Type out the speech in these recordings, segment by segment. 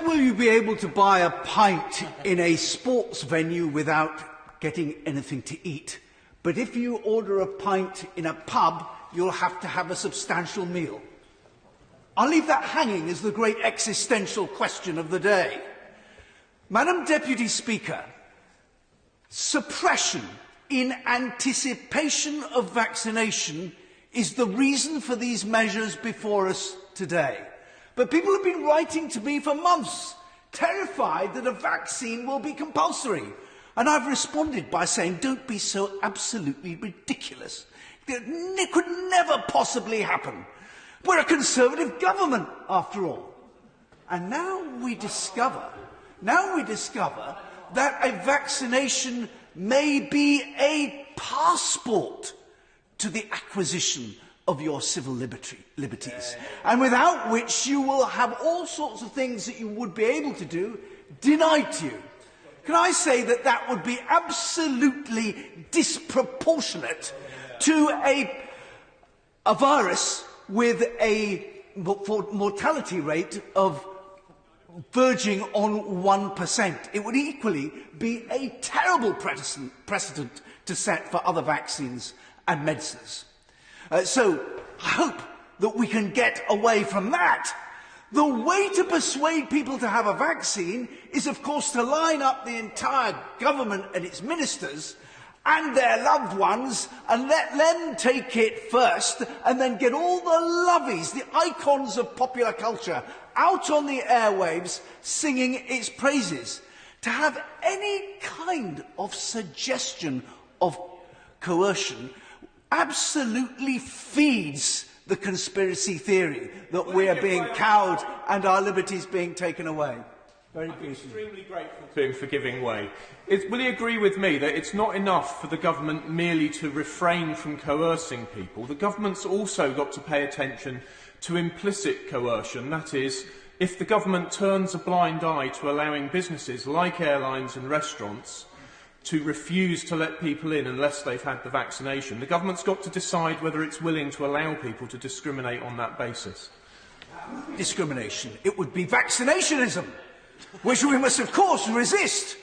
will you be able to buy a pint in a sports venue without getting anything to eat? But if you order a pint in a pub, you'll have to have a substantial meal. I'll leave that hanging as the great existential question of the day. Madam Deputy Speaker, suppression in anticipation of vaccination is the reason for these measures before us today. But people have been writing to me for months, terrified that a vaccine will be compulsory. And I've responded by saying, don't be so absolutely ridiculous. It could never possibly happen. We're a Conservative government, after all. And now we discover that a vaccination may be a passport to the acquisition of your civil liberties, and without which you will have all sorts of things that you would be able to do denied to you. Can I say that that would be absolutely disproportionate to a virus with a mortality rate of verging on 1%. It would equally be a terrible precedent to set for other vaccines and medicines. So I hope that we can get away from that. The way to persuade people to have a vaccine is, of course, to line up the entire government and its ministers and their loved ones and let them take it first, and then get all the lovies, the icons of popular culture, out on the airwaves singing its praises. To have any kind of suggestion of coercion absolutely feeds the conspiracy theory that we are being cowed and our liberties being taken away. I'm extremely grateful to him for giving way. Will he agree with me that it's not enough for the government merely to refrain from coercing people? The government's also got to pay attention to implicit coercion. That is, if the government turns a blind eye to allowing businesses like airlines and restaurants to refuse to let people in unless they've had the vaccination, the government's got to decide whether it's willing to allow people to discriminate on that basis. Discrimination. It would be vaccinationism, which we must, of course, resist.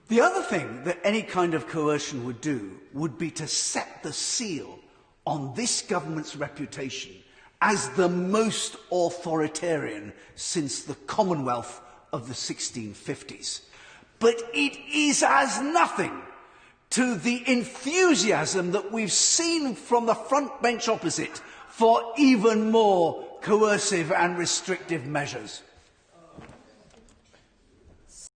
The other thing that any kind of coercion would do would be to set the seal on this government's reputation as the most authoritarian since the Commonwealth of the 1650s. But it is as nothing to the enthusiasm that we've seen from the front bench opposite for even more coercive and restrictive measures.